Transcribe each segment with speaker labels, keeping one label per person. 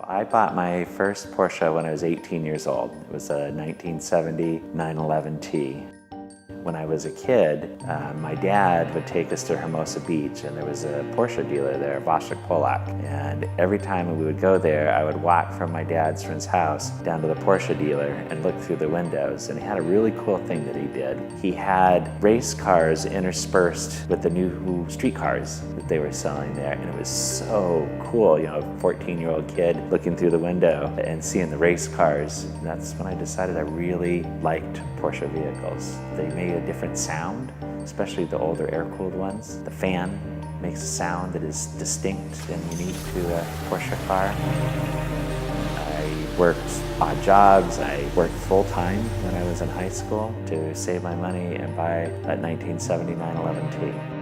Speaker 1: I bought my first Porsche when I was 18 years old. It was a 1970 911T. When I was a kid, my dad would take us to Hermosa Beach, and there was a Porsche dealer there, Waszek Polak. And every time we would go there, I would walk from my dad's friend's house down to the Porsche dealer and look through the windows. And he had a really cool thing that he did. He had race cars interspersed with the new street cars that they were selling there. And it was so cool, you know, a 14-year-old kid looking through the window and seeing the race cars. And that's when I decided I really liked Porsche vehicles. They made a different sound, especially the older air-cooled ones. The fan makes a sound that is distinct and unique to a Porsche car. I worked odd jobs. I worked full-time when I was in high school to save my money and buy that 1970 911T.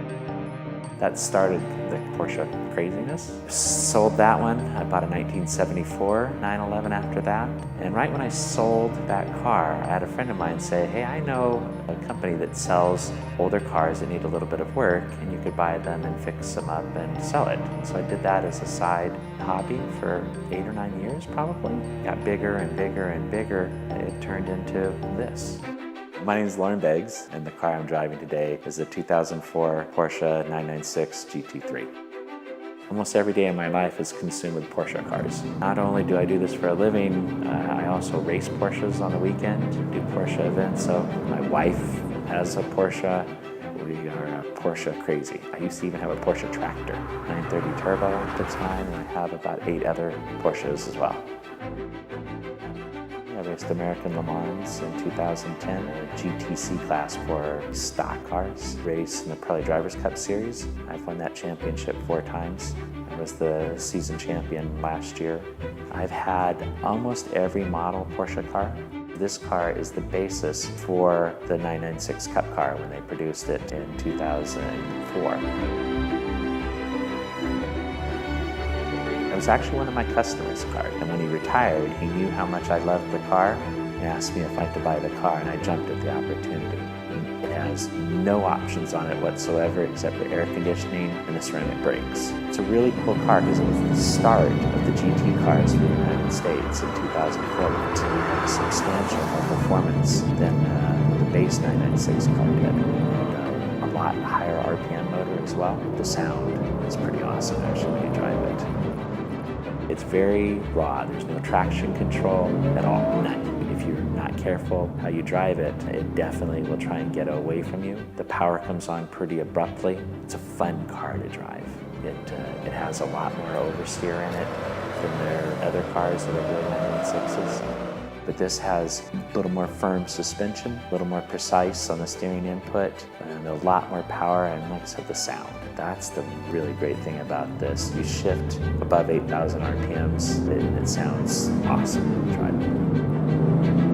Speaker 1: That started the Porsche craziness. Sold that one. I bought a 1974 911 after that. And right when I sold that car, I had a friend of mine say, hey, I know a company that sells older cars that need a little bit of work, and you could buy them and fix them up and sell it. So I did that as a side hobby for 8 or 9 years probably. Got bigger and bigger and bigger. It turned into this. My name is Loren Beggs, and the car I'm driving today is a 2004 Porsche 996 GT3. Almost every day in my life is consumed with Porsche cars. Not only do I do this for a living, I also race Porsches on the weekend, do Porsche events. So my wife has a Porsche. We are Porsche crazy. I used to even have a Porsche tractor, 930 turbo at the time, and I have about 8 other Porsches as well. I raced American Le Mans in 2010, a GTC class for stock cars. Raced in the Petrolicious Drivers' Cup Series. I've won that championship 4 times. I was the season champion last year. I've had almost every model Porsche car. This car is the basis for the 996 Cup car when they produced it in 2004. It was actually one of my customers' cars, and when he retired, he knew how much I loved the car and asked me if I'd like to buy the car, and I jumped at the opportunity. It has no options on it whatsoever except for air conditioning and the ceramic brakes. It's a really cool car because it was the start of the GT cars for the United States in 2004. It had substantial more performance than the base 996 car did. And, a lot higher RPM motor as well. The sound is pretty awesome actually when you drive it. It's very raw. There's no traction control at all, none. If you're not careful how you drive it, it definitely will try and get away from you. The power comes on pretty abruptly. It's a fun car to drive. It has a lot more oversteer in it than their other cars that are really 996s. But this has a little more firm suspension, a little more precise on the steering input, and a lot more power, and like I said, the sound. That's the really great thing about this. You shift above 8,000 RPMs, and it sounds awesome when you drive it.